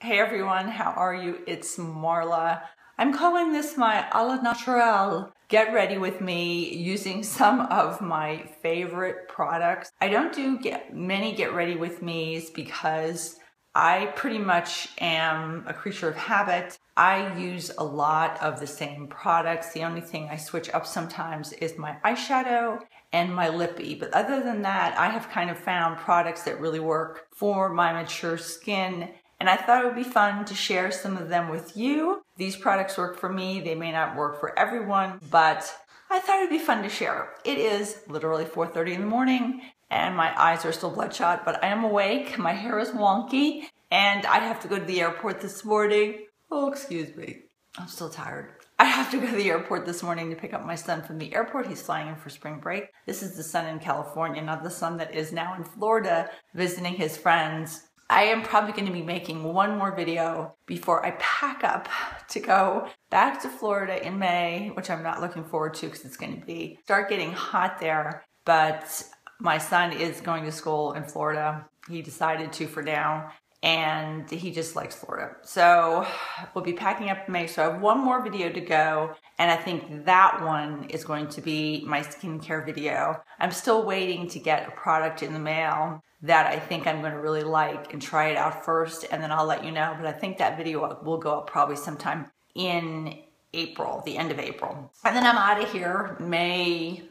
Hey everyone, how are you? It's Marla. I'm calling this my a la naturelle. Get ready with me using some of my favorite products. I don't do many get ready with me's because I pretty much am a creature of habit. I use a lot of the same products. The only thing I switch up sometimes is my eyeshadow and my lippy. But other than that, I have kind of found products that really work for my mature skin. And I thought it would be fun to share some of them with you. These products work for me. They may not work for everyone, but I thought it'd be fun to share. It is literally 4:30 in the morning and my eyes are still bloodshot, but I am awake. My hair is wonky and I have to go to the airport this morning. Oh, excuse me. I'm still tired. I have to go to the airport this morning to pick up my son from the airport. He's flying in for spring break. This is the son in California, not the son that is now in Florida visiting his friends. I am probably going to be making one more video before I pack up to go back to Florida in May, which I'm not looking forward to because it's going to start getting hot there. But my son is going to school in Florida. He decided to for now, and he just likes Florida. So we'll be packing up in May. So I have one more video to go, and I think that one is going to be my skincare video. I'm still waiting to get a product in the mail that I think I'm going to really like and try it out first, and then I'll let you know. But I think that video will go up probably sometime in April, the end of April. And then I'm out of here May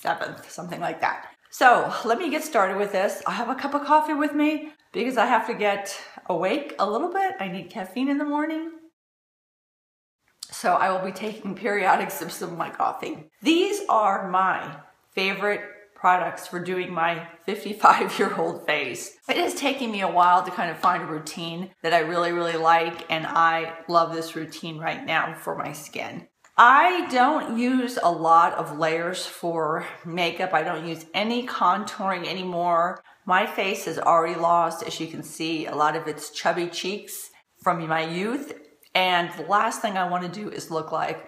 7th, something like that. So let me get started with this. I have a cup of coffee with me because I have to get awake a little bit. I need caffeine in the morning. So I will be taking periodic sips of my coffee. These are my favorite products for doing my 55-year-old face. It has taken me a while to kind of find a routine that I really, really like, and I love this routine right now for my skin. I don't use a lot of layers for makeup. I don't use any contouring anymore. My face has already lost, as you can see, a lot of its chubby cheeks from my youth, and the last thing I want to do is look like,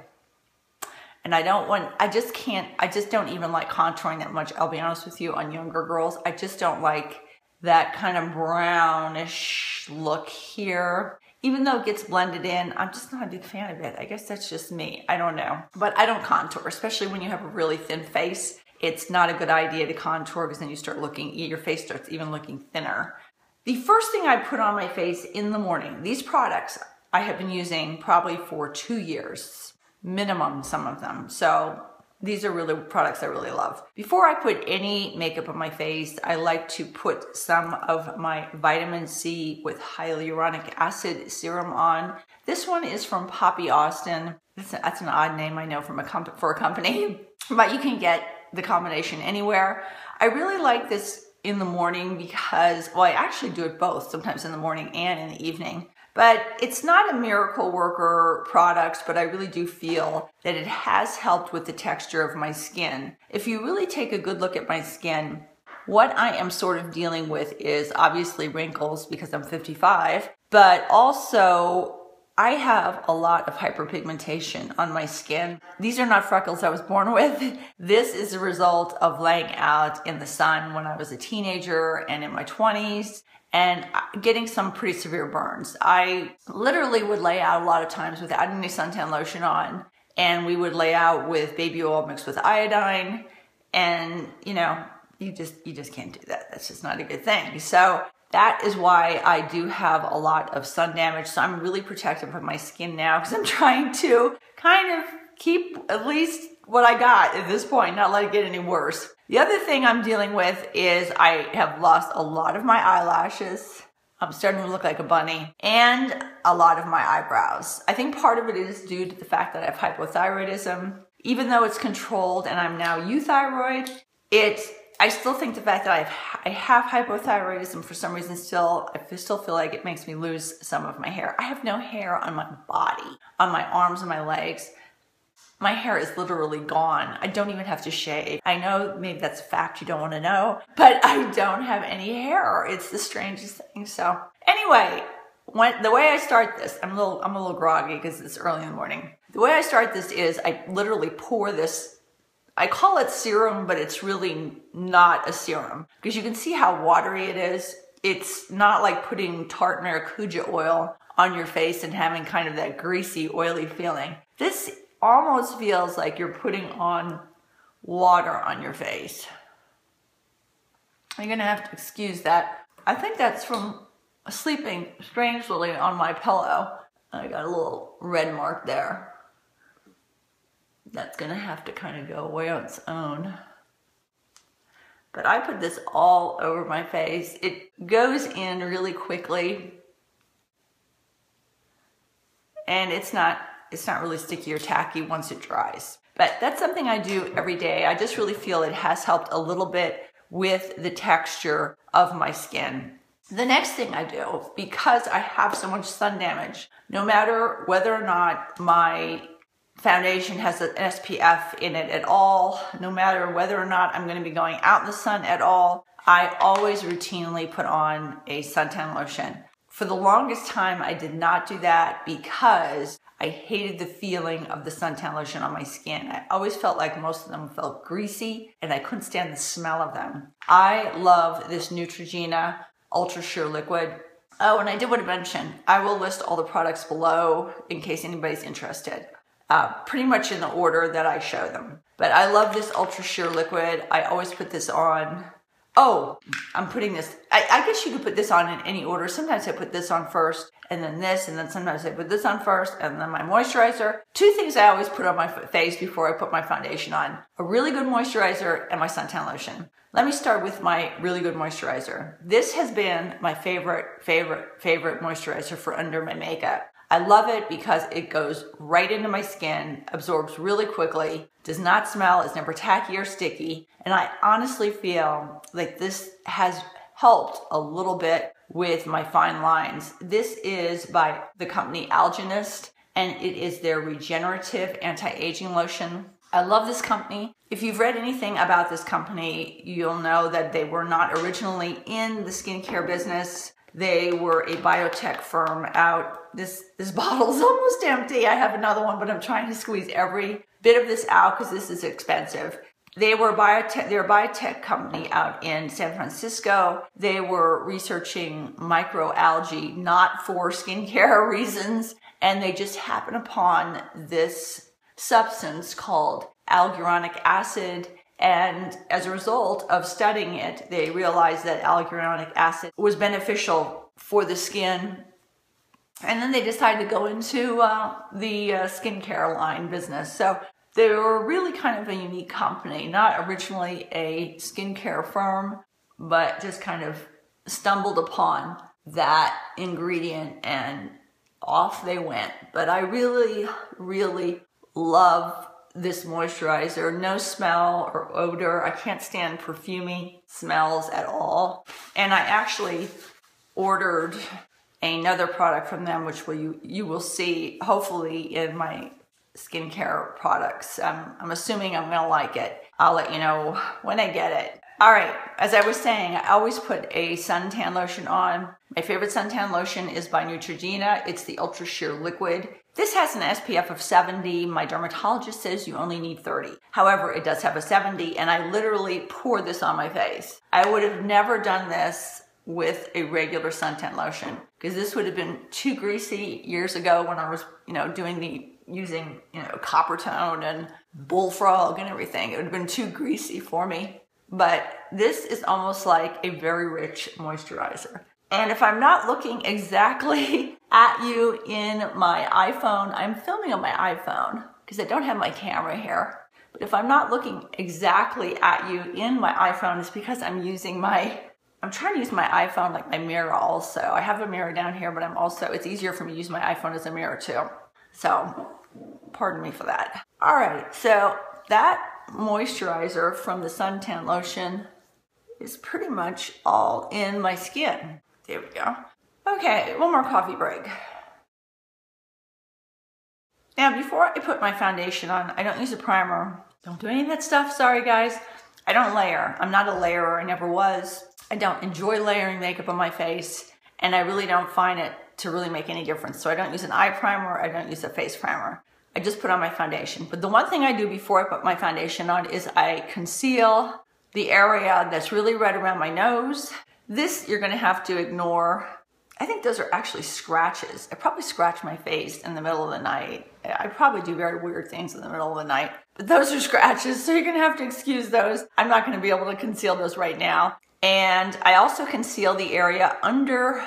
and I just don't even like contouring that much. I'll be honest with you, on younger girls, I just don't like that kind of brownish look here. Even though it gets blended in, I'm just not a big fan of it. I guess that's just me. I don't know. But I don't contour, especially when you have a really thin face. It's not a good idea to contour because then you start looking, your face starts even looking thinner. The first thing I put on my face in the morning, these products I have been using probably for 2 years. Minimum, some of them. So these are really products I really love. Before I put any makeup on my face, I like to put some of my vitamin C with hyaluronic acid serum on. This one is from Poppy Austin. That's an odd name, I know, for a company, but you can get the combination anywhere. I really like this in the morning because, well, I actually do it both, sometimes in the morning and in the evening. But it's not a miracle worker product, but I really do feel that it has helped with the texture of my skin. If you really take a good look at my skin, what I am sort of dealing with is obviously wrinkles because I'm 55, but also I have a lot of hyperpigmentation on my skin. These are not freckles I was born with. This is a result of laying out in the sun when I was a teenager and in my 20s. And getting some pretty severe burns. I literally would lay out a lot of times without any suntan lotion on, and we would lay out with baby oil mixed with iodine, and you know, you just can't do that. That's just not a good thing. So that is why I do have a lot of sun damage. So I'm really protective of my skin now because I'm trying to kind of keep at least what I got at this point, not let it get any worse. The other thing I'm dealing with is I have lost a lot of my eyelashes. I'm starting to look like a bunny, and a lot of my eyebrows. I think part of it is due to the fact that I have hypothyroidism. Even though it's controlled and I'm now euthyroid, I still think the fact that I have hypothyroidism for some reason I still feel like it makes me lose some of my hair. I have no hair on my body, on my arms and my legs. My hair is literally gone. I don't even have to shave. I know maybe that's a fact you don't want to know, but I don't have any hair. It's the strangest thing. So anyway, the way I start this, I'm a little groggy because it's early in the morning. The way I start this is I literally pour this, I call it serum, but it's really not a serum because you can see how watery it is. It's not like putting tart maracuja oil on your face and having kind of that greasy, oily feeling. This almost feels like you're putting on water on your face. You're gonna have to excuse that. I think that's from sleeping strangely on my pillow. I got a little red mark there. That's gonna have to kind of go away on its own. But I put this all over my face. It goes in really quickly. And it's not really sticky or tacky once it dries. But that's something I do every day. I just really feel it has helped a little bit with the texture of my skin. The next thing I do, because I have so much sun damage, no matter whether or not my foundation has an SPF in it at all, no matter whether or not I'm going to be going out in the sun at all, I always routinely put on a suntan lotion. For the longest time, I did not do that because I hated the feeling of the suntan lotion on my skin. I always felt like most of them felt greasy and I couldn't stand the smell of them. I love this Neutrogena Ultra Sheer Liquid. Oh, and I did want to mention, I will list all the products below in case anybody's interested. Pretty much in the order that I show them. But I love this Ultra Sheer Liquid. I always put this on. Oh, I'm putting this, I guess you could put this on in any order. Sometimes I put this on first, and then this, and then sometimes I put this on first, and then my moisturizer. Two things I always put on my face before I put my foundation on. A really good moisturizer and my suntan lotion. Let me start with my really good moisturizer. This has been my favorite moisturizer for under my makeup. I love it because it goes right into my skin, absorbs really quickly, does not smell, is never tacky or sticky, and I honestly feel like this has helped a little bit with my fine lines. This is by the company Algenist, and it is their Regenerative Anti-Aging Lotion. I love this company. If you've read anything about this company, you'll know that they were not originally in the skincare business. They were a biotech firm out. This bottle's almost empty. I have another one, but I'm trying to squeeze every bit of this out because this is expensive. They're a biotech company out in San Francisco. They were researching microalgae, not for skincare reasons, and they just happened upon this substance called hyaluronic acid. And as a result of studying it, they realized that hyaluronic acid was beneficial for the skin. And then they decided to go into the skincare line business. So they were really kind of a unique company, not originally a skincare firm, but just kind of stumbled upon that ingredient and off they went. But I really, really love this moisturizer. No smell or odor. I can't stand perfumey smells at all. And I actually ordered another product from them, which you will see hopefully in my skincare products. I'm assuming I'm gonna like it. I'll let you know when I get it. All right, as I was saying, I always put a suntan lotion on. My favorite suntan lotion is by Neutrogena. It's the Ultra Sheer Liquid. This has an SPF of 70. My dermatologist says you only need 30. However, it does have a 70, and I literally pour this on my face. I would have never done this with a regular suntan lotion because this would have been too greasy years ago when I was, using copper tone and bullfrog and everything. It would have been too greasy for me. But this is almost like a very rich moisturizer. And if I'm not looking exactly at you in my iPhone, I'm filming on my iPhone because I don't have my camera here. But if I'm not looking exactly at you in my iPhone, it's because I'm trying to use my iPhone like my mirror also. I have a mirror down here, but it's easier for me to use my iPhone as a mirror too. So, pardon me for that. All right, so that moisturizer from the suntan lotion is pretty much all in my skin. There we go. Okay, one more coffee break. Now, before I put my foundation on, I don't use a primer. Don't do any of that stuff, sorry guys. I don't layer. I'm not a layerer, I never was. I don't enjoy layering makeup on my face, and I really don't find it to really make any difference. So I don't use an eye primer, I don't use a face primer. I just put on my foundation. But the one thing I do before I put my foundation on is I conceal the area that's really red around my nose This you're gonna have to ignore. I think those are actually scratches. I probably scratch my face in the middle of the night. I probably do very weird things in the middle of the night, but those are scratches, so you're gonna have to excuse those. I'm not gonna be able to conceal those right now. And I also conceal the area under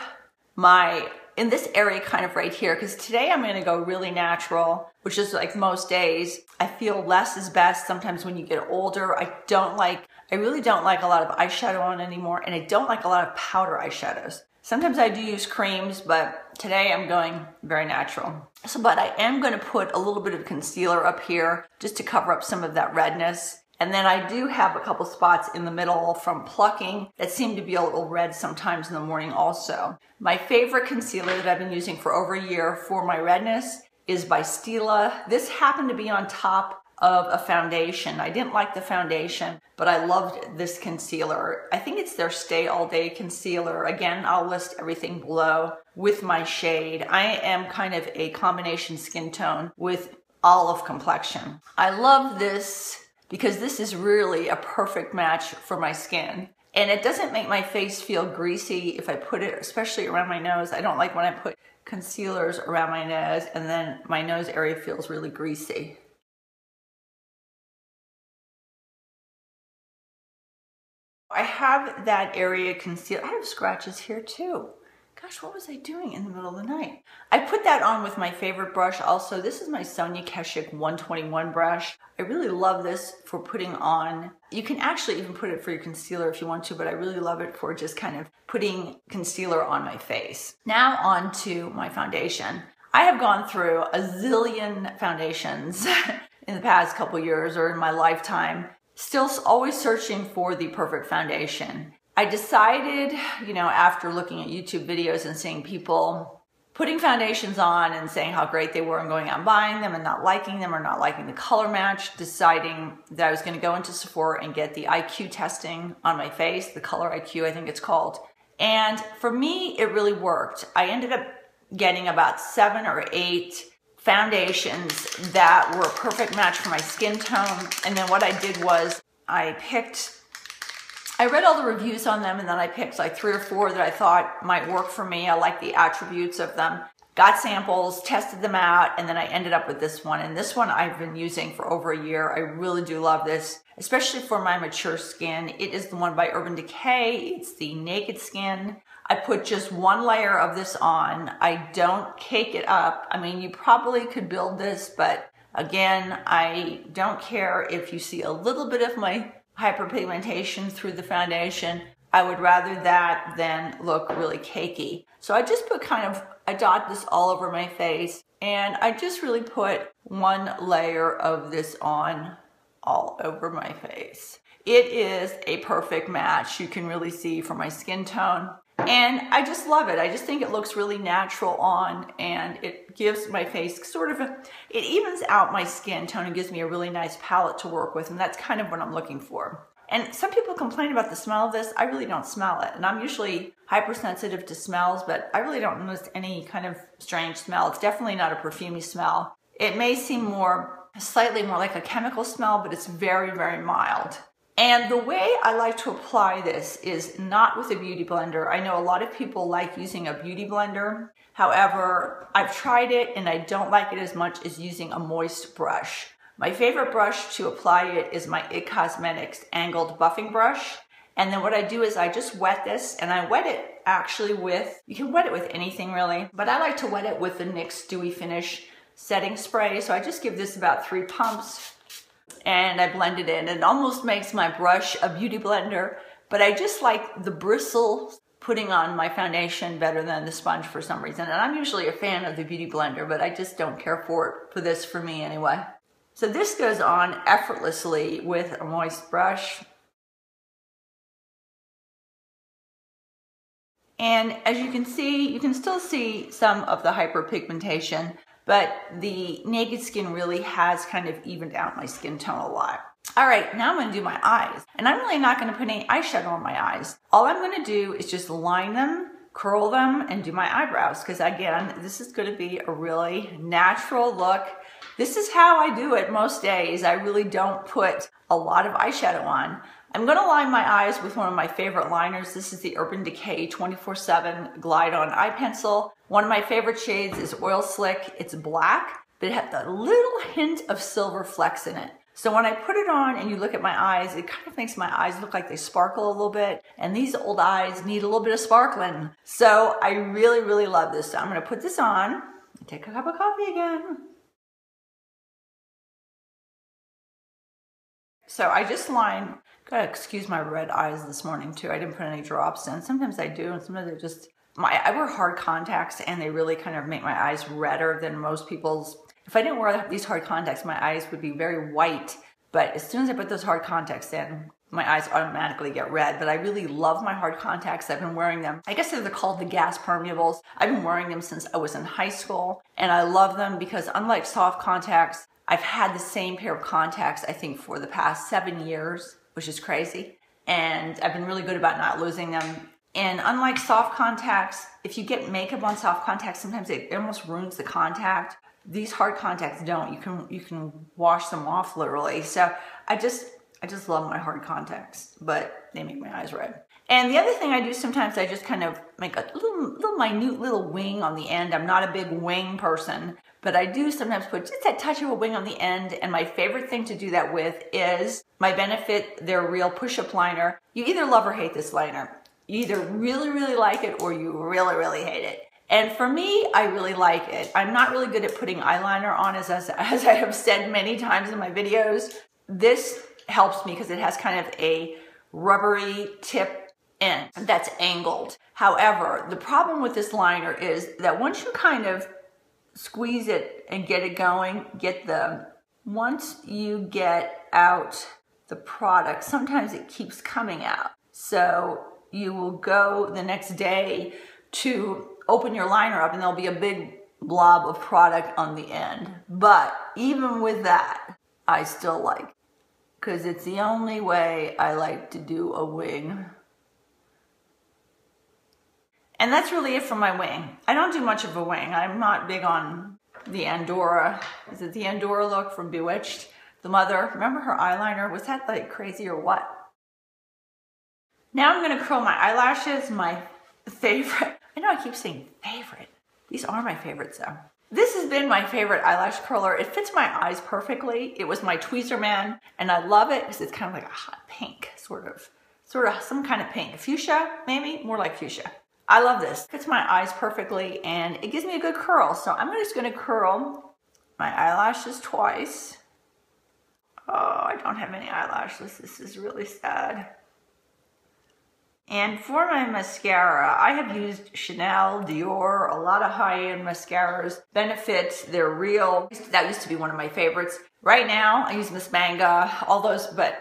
in this area kind of right here, because today I'm gonna go really natural, which is like most days. I feel less is best sometimes when you get older. I really don't like a lot of eyeshadow on anymore, and I don't like a lot of powder eyeshadows. Sometimes I do use creams, but today I'm going very natural. But I am gonna put a little bit of concealer up here just to cover up some of that redness. And then I do have a couple spots in the middle from plucking that seem to be a little red sometimes in the morning also. My favorite concealer that I've been using for over a year for my redness is by Stila. This happened to be on top of a foundation. I didn't like the foundation, but I loved this concealer. I think it's their Stay All Day concealer. Again, I'll list everything below with my shade. I am kind of a combination skin tone with olive complexion. I love this because this is really a perfect match for my skin. And it doesn't make my face feel greasy if I put it, especially around my nose. I don't like when I put concealers around my nose and then my nose area feels really greasy. I have that area concealed. I have scratches here too. Gosh, what was I doing in the middle of the night? I put that on with my favorite brush also. This is my Sonia Kashuk 121 brush. I really love this for putting on. You can actually even put it for your concealer if you want to, but I really love it for just kind of putting concealer on my face. Now on to my foundation. I have gone through a zillion foundations in the past couple years or in my lifetime. Still always searching for the perfect foundation. I decided, after looking at YouTube videos and seeing people putting foundations on and saying how great they were and going out and buying them and not liking them or not liking the color match, deciding that I was going to go into Sephora and get the IQ testing on my face, the color IQ I think it's called. And for me, it really worked. I ended up getting about 7 or 8 foundations that were a perfect match for my skin tone. And then what I did was I read all the reviews on them and then I picked like 3 or 4 that I thought might work for me. I like the attributes of them. Got samples, tested them out, and then I ended up with this one. And this one I've been using for over a year. I really do love this, especially for my mature skin. It is the one by Urban Decay. It's the Naked Skin. I put just 1 layer of this on. I don't cake it up. I mean, you probably could build this, but again, I don't care if you see a little bit of my hyperpigmentation through the foundation. I would rather that than look really cakey. So I just put I dot this all over my face, and I just really put 1 layer of this on all over my face. It is a perfect match. You can really see for my skin tone. And I just love it. I just think it looks really natural on, and it gives my face it evens out my skin tone and gives me a really nice palette to work with, and that's kind of what I'm looking for. And some people complain about the smell of this. I really don't smell it, and I'm usually hypersensitive to smells, but I really don't notice any kind of strange smell. It's definitely not a perfumey smell. It may seem slightly more like a chemical smell, but it's very, very mild. And the way I like to apply this is not with a beauty blender. I know a lot of people like using a beauty blender. However, I've tried it and I don't like it as much as using a moist brush. My favorite brush to apply it is my IT Cosmetics angled buffing brush. And then what I do is I just wet this, and I wet it actually you can wet it with anything really, but I like to wet it with the NYX Dewy Finish setting spray. So I just give this about 3 pumps. And I blend it in. It almost makes my brush a beauty blender, but I just like the bristles putting on my foundation better than the sponge for some reason. And I'm usually a fan of the beauty blender, but I just don't care for this for me anyway. So this goes on effortlessly with a moist brush. And as you can see, you can still see some of the hyperpigmentation, but the Naked Skin really has kind of evened out my skin tone a lot. All right, now I'm gonna do my eyes. And I'm really not gonna put any eyeshadow on my eyes. All I'm gonna do is just line them, curl them, and do my eyebrows. Because again, this is gonna be a really natural look. This is how I do it most days. I really don't put a lot of eyeshadow on. I'm going to line my eyes with one of my favorite liners. This is the Urban Decay 24/7 Glide On Eye Pencil. One of my favorite shades is Oil Slick. It's black, but it has a little hint of silver flecks in it. So when I put it on and you look at my eyes, it kind of makes my eyes look like they sparkle a little bit. And these old eyes need a little bit of sparkling. So I really, really love this. So I'm going to put this on and take a cup of coffee again. So I just lined, gotta excuse my red eyes this morning too. I didn't put any drops in. Sometimes I do, and sometimes I just, I wear hard contacts and they really kind of make my eyes redder than most people's. If I didn't wear these hard contacts, my eyes would be very white. But as soon as I put those hard contacts in, my eyes automatically get red. But I really love my hard contacts. I've been wearing them. I guess they're called the gas permeables. I've been wearing them since I was in high school. And I love them because unlike soft contacts, I've had the same pair of contacts, I think, for the past 7 years, which is crazy. And I've been really good about not losing them. And unlike soft contacts, if you get makeup on soft contacts, sometimes it almost ruins the contact. These hard contacts don't. You can wash them off literally. So I just love my hard contacts, but they make my eyes red. And the other thing I do sometimes, I just kind of make a little minute little wing on the end. I'm not a big wing person, but I do sometimes put just a touch of a wing on the end. And my favorite thing to do that with is my Benefit They're Real Push-Up Liner. You either love or hate this liner. You either really, really like it or you really, really hate it. And for me, I really like it. I'm not really good at putting eyeliner on, as I have said many times in my videos. This helps me because it has kind of a rubbery tip end that's angled. However, the problem with this liner is that once you kind of squeeze it and get it going, once you get out the product, sometimes it keeps coming out. So you will go the next day to open your liner up and there'll be a big blob of product on the end. But even with that, I still like, because it's the only way I like to do a wing. And that's really it for my wing. I don't do much of a wing. I'm not big on the Andorra. Is it the Andorra look from Bewitched? The mother, remember her eyeliner? Was that like crazy or what? Now I'm gonna curl my eyelashes, my favorite. I know I keep saying favorite. These are my favorites though. This has been my favorite eyelash curler. It fits my eyes perfectly. It was my Tweezerman and I love it because it's kind of like a hot pink, sort of some kind of pink. Fuchsia, maybe? More like fuchsia. I love this. It fits my eyes perfectly and it gives me a good curl. So I'm just gonna curl my eyelashes twice. Oh, I don't have any eyelashes. This is really sad. And for my mascara, I have used Chanel, Dior, a lot of high-end mascaras. Benefit, They're Real. That used to be one of my favorites. Right now, I use Miss Manga, all those, but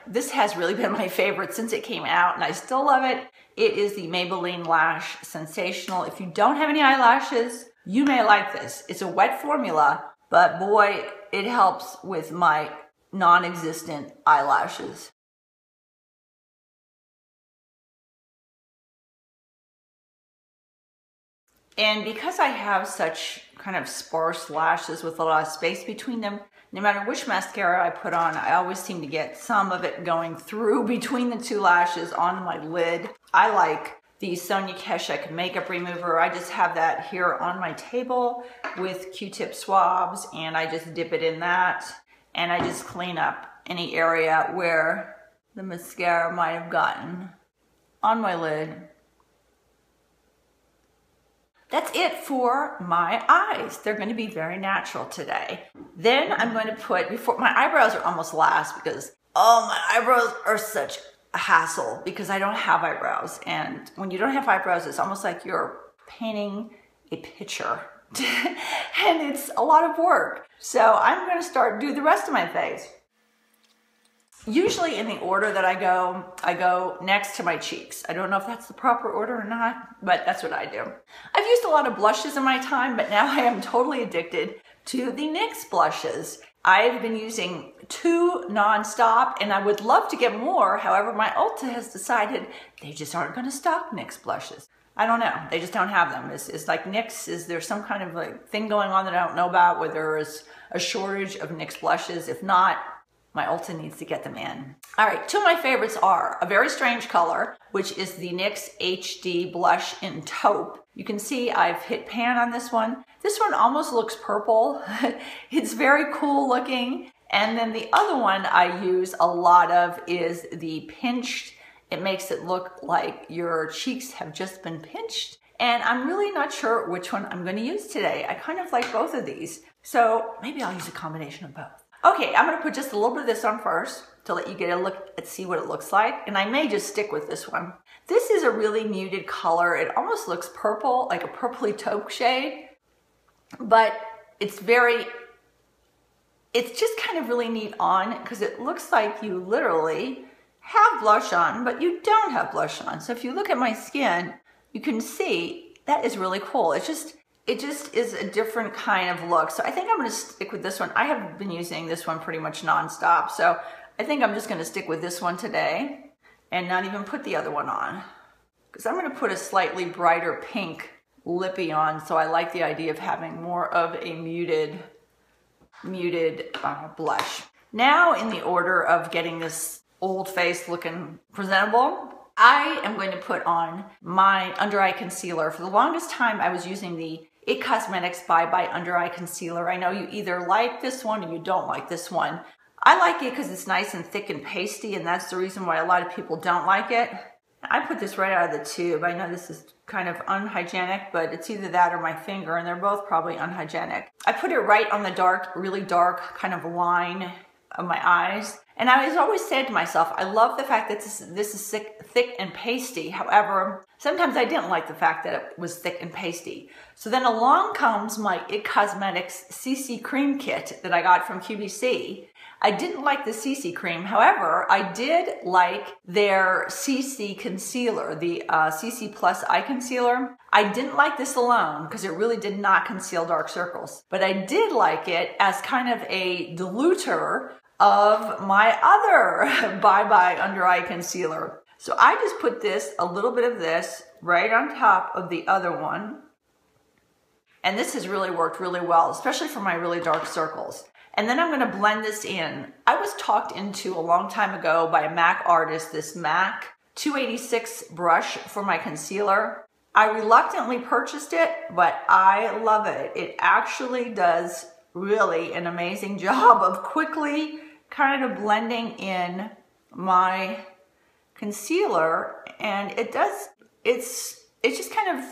this has really been my favorite since it came out, and I still love it. It is the Maybelline Lash Sensational. If you don't have any eyelashes, you may like this. It's a wet formula, but boy, it helps with my non-existent eyelashes. And because I have such kind of sparse lashes with a lot of space between them, no matter which mascara I put on, I always seem to get some of it going through between the two lashes on my lid. I like the Sonia Kashuk makeup remover. I just have that here on my table with Q-tip swabs, and I just dip it in that, and I just clean up any area where the mascara might have gotten on my lid. That's it for my eyes. They're going to be very natural today. Then I'm going to put, my eyebrows are almost last because, oh, my eyebrows are such a hassle because I don't have eyebrows. And when you don't have eyebrows, it's almost like you're painting a picture. And it's a lot of work. So I'm going to do the rest of my face. Usually in the order that I go next to my cheeks. I don't know if that's the proper order or not, but that's what I do. I've used a lot of blushes in my time, but now I am totally addicted to the NYX blushes. I've been using 2 non-stop, and I would love to get more. However, my Ulta has decided they just aren't going to stock NYX blushes. I don't know. They just don't have them. It's like NYX, is there some kind of like thing going on that I don't know about, where there is a shortage of NYX blushes? If not, my Ulta needs to get them in. All right, two of my favorites are a very strange color, which is the NYX HD Blush in Taupe. You can see I've hit pan on this one. This one almost looks purple. It's very cool looking. And then the other one I use a lot of is the Pinched. It makes it look like your cheeks have just been pinched. And I'm really not sure which one I'm gonna use today. I kind of like both of these. So maybe I'll use a combination of both. Okay, I'm gonna put just a little bit of this on first to let you get a look and see what it looks like. And I may just stick with this one. This is a really muted color. It almost looks purple, like a purpley taupe shade, but it's just kind of really neat on because it looks like you literally have blush on, but you don't have blush on. So if you look at my skin, you can see that is really cool. It just is a different kind of look. So I think I'm gonna stick with this one. I have been using this one pretty much nonstop. So I think I'm just gonna stick with this one today and not even put the other one on. Because I'm gonna put a slightly brighter pink lippy on. So I like the idea of having more of a muted blush. Now in the order of getting this old face looking presentable, I am going to put on my under eye concealer. For the longest time, I was using the IT Cosmetics Bye Bye Under Eye Concealer. I know you either like this one or you don't like this one. I like it because it's nice and thick and pasty, and that's the reason why a lot of people don't like it. I put this right out of the tube. I know this is kind of unhygienic, but it's either that or my finger, and they're both probably unhygienic. I put it right on the dark, really dark kind of line of my eyes. And I always said to myself, I love the fact that this is thick and pasty. However, sometimes I didn't like the fact that it was thick and pasty. So then along comes my IT Cosmetics CC Cream Kit that I got from QVC. I didn't like the CC cream. However, I did like their CC concealer, the CC Plus Eye Concealer. I didn't like this alone because it really did not conceal dark circles. But I did like it as kind of a diluter of my other Bye Bye Under Eye Concealer. So I just put a little bit of this right on top of the other one. And this has really worked really well, especially for my really dark circles. And then I'm gonna blend this in. I was talked into a long time ago by a MAC artist, this MAC 286 brush for my concealer. I reluctantly purchased it, but I love it. It actually does really an amazing job of quickly kind of blending in my concealer. And it's just kind of,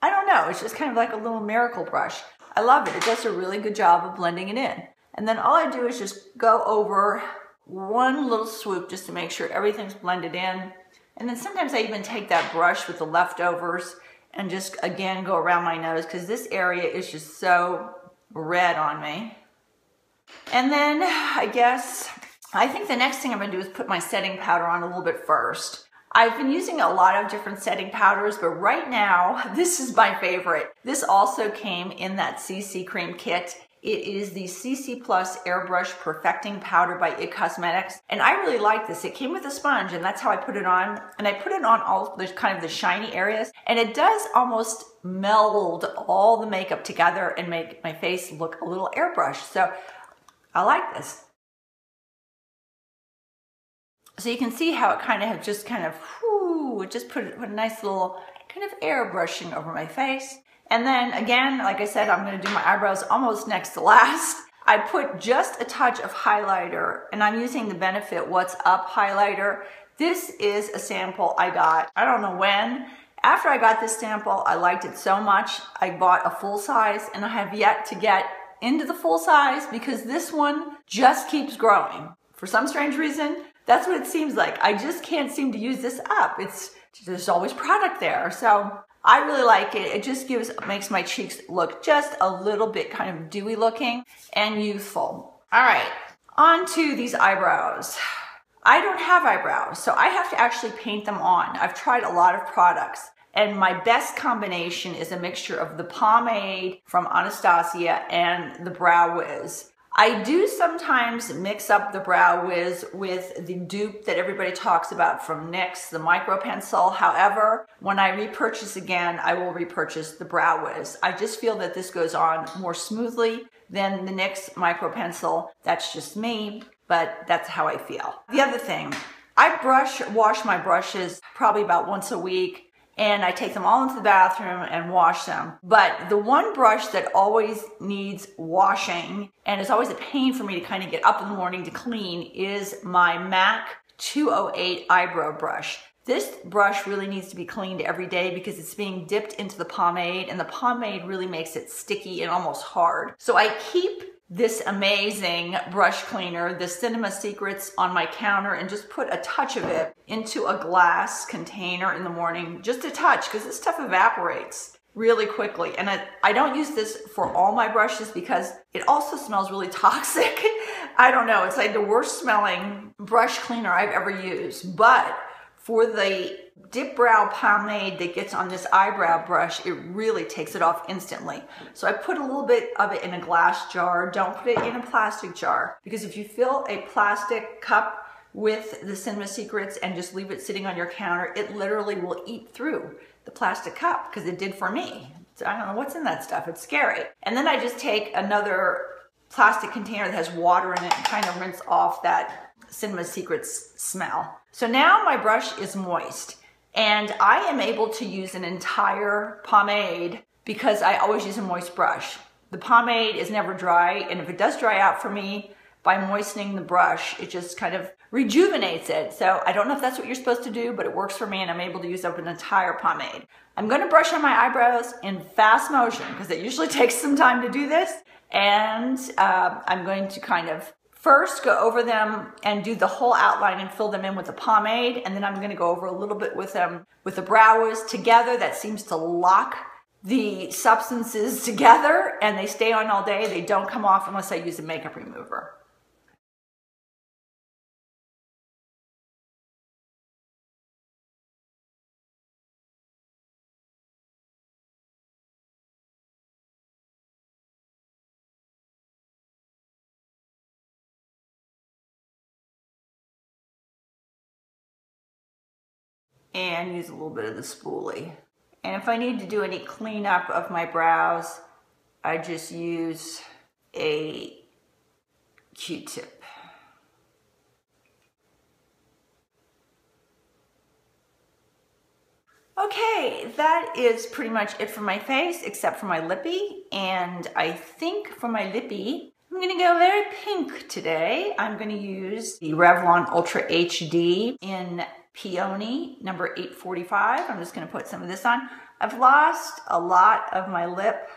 I don't know, it's just kind of like a little miracle brush. I love it. It does a really good job of blending it in. And then all I do is just go over one little swoop just to make sure everything's blended in. And then sometimes I even take that brush with the leftovers and just again go around my nose because this area is just so red on me. And then I think the next thing I'm gonna do is put my setting powder on a little bit first. I've been using a lot of different setting powders, but right now, this is my favorite. This also came in that CC Cream Kit. It is the CC Plus Airbrush Perfecting Powder by IT Cosmetics. And I really like this. It came with a sponge and that's how I put it on. And I put it on all the kind of the shiny areas. And it does almost meld all the makeup together and make my face look a little airbrushed. So I like this. So you can see how it kind of just put a nice little kind of airbrushing over my face. And then again, like I said, I'm going to do my eyebrows almost next to last. I put just a touch of highlighter and I'm using the Benefit What's Up highlighter. This is a sample I got, I don't know when. After I got this sample, I liked it so much, I bought a full size and I have yet to get into the full size because this one just keeps growing. For some strange reason, that's what it seems like. I just can't seem to use this up. There's always product there. So I really like it. It just makes my cheeks look just a little bit kind of dewy looking and youthful. All right, on to these eyebrows. I don't have eyebrows, so I have to actually paint them on. I've tried a lot of products, and my best combination is a mixture of the pomade from Anastasia and the Brow Wiz. I do sometimes mix up the Brow Wiz with the dupe that everybody talks about from NYX, the micro pencil. However, when I repurchase again, I will repurchase the Brow Wiz. I just feel that this goes on more smoothly than the NYX micro pencil. That's just me. but that's how I feel. The other thing, I wash my brushes probably about once a week, and I take them all into the bathroom and wash them. But the one brush that always needs washing, and it's always a pain for me to kind of get up in the morning to clean, is my MAC 208 eyebrow brush. This brush really needs to be cleaned every day because it's being dipped into the pomade, and the pomade really makes it sticky and almost hard. So I keep this amazing brush cleaner, the Cinema Secrets, on my counter and just put a touch of it into a glass container in the morning, just a touch, because this stuff evaporates really quickly. And I don't use this for all my brushes because it also smells really toxic. I don't know, it's like the worst smelling brush cleaner I've ever used. But for the dip brow pomade that gets on this eyebrow brush, it really takes it off instantly. So I put a little bit of it in a glass jar. Don't put it in a plastic jar, because if you fill a plastic cup with the Cinema Secrets and just leave it sitting on your counter, it literally will eat through the plastic cup, because it did for me. So I don't know what's in that stuff. It's scary. And then I just take another plastic container that has water in it and kind of rinse off that Cinema Secrets smell. So now my brush is moist, and I am able to use an entire pomade because I always use a moist brush. The pomade is never dry, and if it does dry out for me, by moistening the brush, it just kind of rejuvenates it. So I don't know if that's what you're supposed to do, but it works for me, and I'm able to use up an entire pomade. I'm gonna brush on my eyebrows in fast motion because it usually takes some time to do this, and I'm going to kind of first go over them and do the whole outline and fill them in with the pomade, and then I'm gonna go over a little bit with them with the brows together. That seems to lock the substances together, and they stay on all day. They don't come off unless I use a makeup remover. And use a little bit of the spoolie. And if I need to do any cleanup of my brows, I just use a Q-tip. Okay, that is pretty much it for my face, except for my lippy. And I think for my lippy, I'm gonna go very pink today. I'm gonna use the Revlon Ultra HD in Peony, number 845. I'm just gonna put some of this on. I've lost a lot of my lip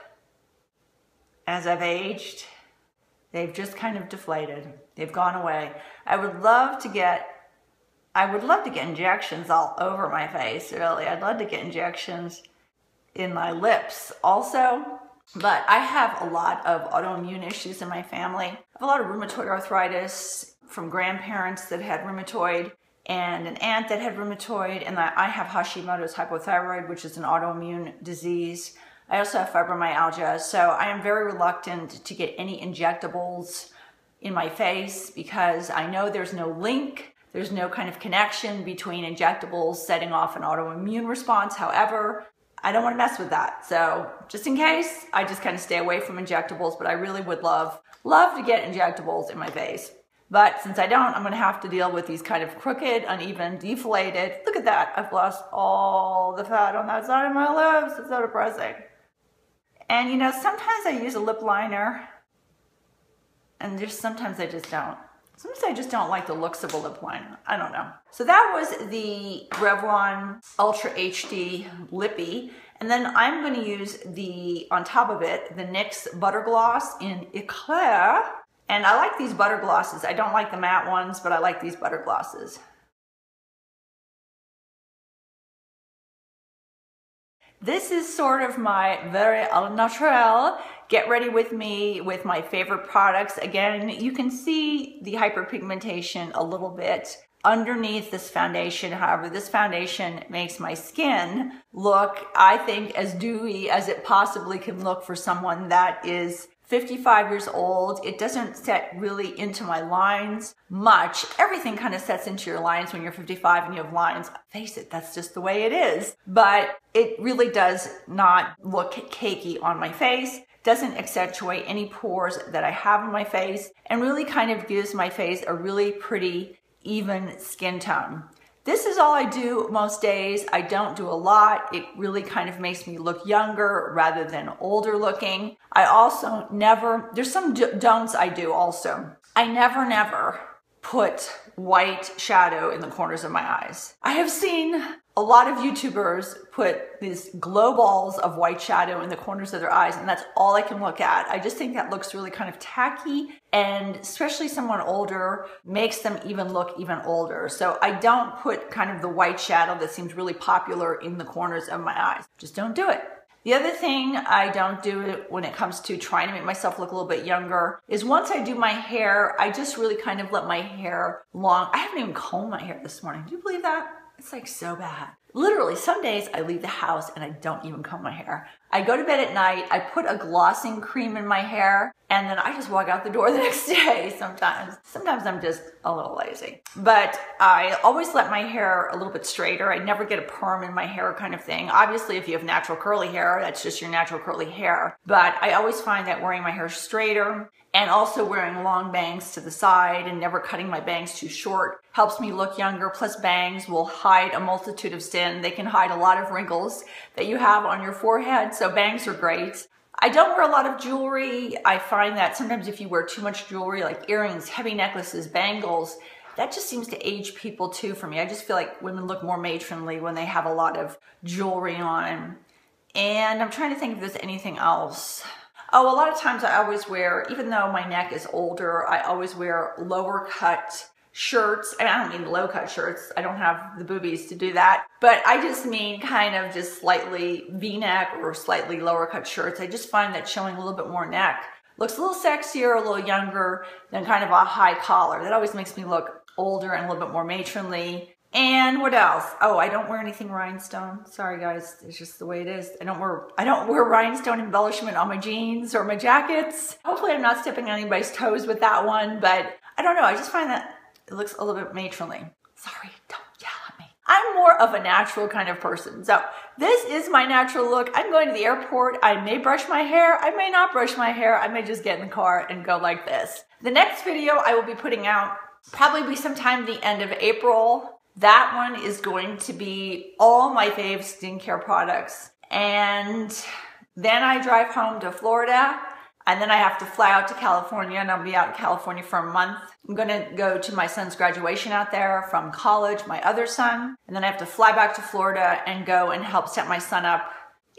as I've aged. They've just kind of deflated. They've gone away. I would love to get injections all over my face, really. I'd love to get injections in my lips also, but I have a lot of autoimmune issues in my family. I have a lot of rheumatoid arthritis from grandparents that had rheumatoid, and an aunt that had rheumatoid, and I have Hashimoto's hypothyroid, which is an autoimmune disease. I also have fibromyalgia, so I am very reluctant to get any injectables in my face because I know there's no link, there's no kind of connection between injectables setting off an autoimmune response. However, I don't want to mess with that. So just in case, I just kind of stay away from injectables, but I really would love to get injectables in my face. But since I don't, I'm gonna have to deal with these kind of crooked, uneven, deflated. Look at that, I've lost all the fat on that side of my lips. It's so depressing. And you know, sometimes I use a lip liner, and just sometimes I just don't. Sometimes I just don't like the looks of a lip liner. I don't know. So that was the Revlon Ultra HD Lippy. And then I'm gonna use on top of it, the NYX Butter Gloss in Eclair. And I like these butter glosses. I don't like the matte ones, but I like these butter glosses. This is sort of my very au naturel, get ready with me with my favorite products. Again, you can see the hyperpigmentation a little bit underneath this foundation. However, this foundation makes my skin look, I think, as dewy as it possibly can look for someone that is 55 years old. It doesn't set really into my lines much. Everything kind of sets into your lines when you're 55 and you have lines. Face it, that's just the way it is. But it really does not look cakey on my face. doesn't accentuate any pores that I have on my face, and really kind of gives my face a really pretty, even skin tone. This is all I do most days. I don't do a lot. It really kind of makes me look younger rather than older looking. I also never, there's some don'ts I do also. I never put white shadow in the corners of my eyes. I have seen a lot of YouTubers put these glow balls of white shadow in the corners of their eyes, and that's all I can look at. I just think that looks really kind of tacky, and especially someone older makes them even look even older. So I don't put kind of the white shadow that seems really popular in the corners of my eyes. Just don't do it. The other thing I don't do when it comes to trying to make myself look a little bit younger is once I do my hair, I just really kind of let my hair long. I haven't even combed my hair this morning. Do you believe that? It's like so bad. Literally, some days I leave the house and I don't even comb my hair. I go to bed at night, I put a glossing cream in my hair, and then I just walk out the door the next day sometimes. Sometimes I'm just a little lazy. But I always let my hair a little bit straighter. I never get a perm in my hair kind of thing. Obviously, if you have natural curly hair, that's just your natural curly hair. But I always find that wearing my hair straighter and also wearing long bangs to the side and never cutting my bangs too short helps me look younger. Plus, bangs will hide a multitude of sin. They can hide a lot of wrinkles that you have on your forehead, so bangs are great. I don't wear a lot of jewelry. I find that sometimes if you wear too much jewelry, like earrings, heavy necklaces, bangles, that just seems to age people too for me. I just feel like women look more matronly when they have a lot of jewelry on. And I'm trying to think if there's anything else. Oh, a lot of times I always wear, even though my neck is older, I always wear lower cut shirts. And I don't mean low cut shirts. I don't have the boobies to do that. But I just mean kind of just slightly V-neck or slightly lower cut shirts. I just find that showing a little bit more neck looks a little sexier, a little younger than kind of a high collar. That always makes me look older and a little bit more matronly. And what else? Oh, I don't wear anything rhinestone. Sorry guys, it's just the way it is. I don't wear rhinestone embellishment on my jeans or my jackets. Hopefully I'm not stepping on anybody's toes with that one, but I don't know. I just find that it looks a little bit matronly. Sorry, don't yell at me. I'm more of a natural kind of person. So this is my natural look. I'm going to the airport. I may brush my hair. I may not brush my hair. I may just get in the car and go like this. The next video I will be putting out probably be sometime the end of April. That one is going to be all my fave skincare products. And then I drive home to Florida, and then I have to fly out to California, and I'll be out in California for a month. I'm gonna go to my son's graduation out there from college, my other son. And then I have to fly back to Florida and go and help set my son up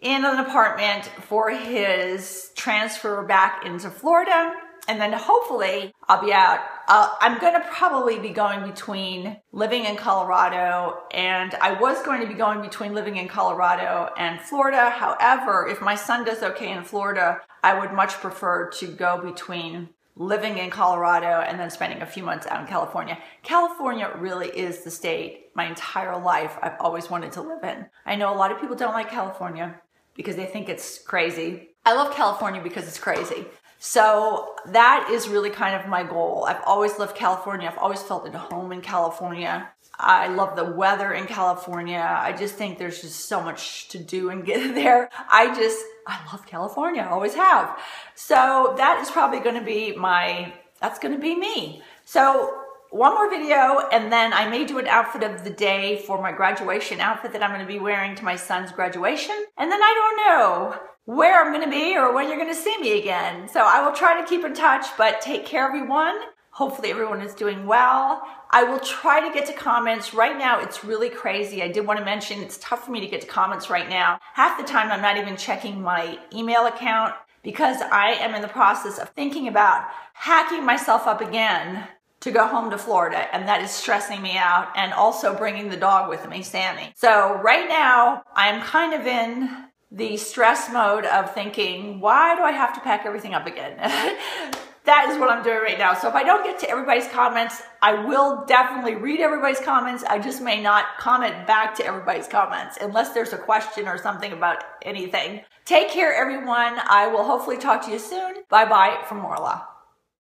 in an apartment for his transfer back into Florida. And then hopefully I'll be out. I'm going to probably be going between living in Colorado, and I was going to be going between living in Colorado and Florida. However, if my son does okay in Florida, I would much prefer to go between living in Colorado and then spending a few months out in California. California really is the state my entire life I've always wanted to live in. I know a lot of people don't like California because they think it's crazy. I love California because it's crazy. So that is really kind of my goal. I've always loved California. I've always felt at home in California. I love the weather in California. I just think there's just so much to do and get there. I love California. I always have. So that is probably going to be that's going to be me. So one more video, and then I may do an outfit of the day for my graduation outfit that I'm going to be wearing to my son's graduation. And then I don't know where I'm going to be or when you're going to see me again. So I will try to keep in touch, but take care, everyone. Hopefully everyone is doing well. I will try to get to comments. Right now, it's really crazy. I did want to mention it's tough for me to get to comments right now. Half the time, I'm not even checking my email account because I am in the process of thinking about hacking myself up again to go home to Florida, and that is stressing me out, and also bringing the dog with me, Sammy. So right now, I'm kind of in the stress mode of thinking, why do I have to pack everything up again? That is what I'm doing right now. So if I don't get to everybody's comments, I will definitely read everybody's comments. I just may not comment back to everybody's comments unless there's a question or something about anything. Take care, everyone. I will hopefully talk to you soon. Bye-bye from Marla.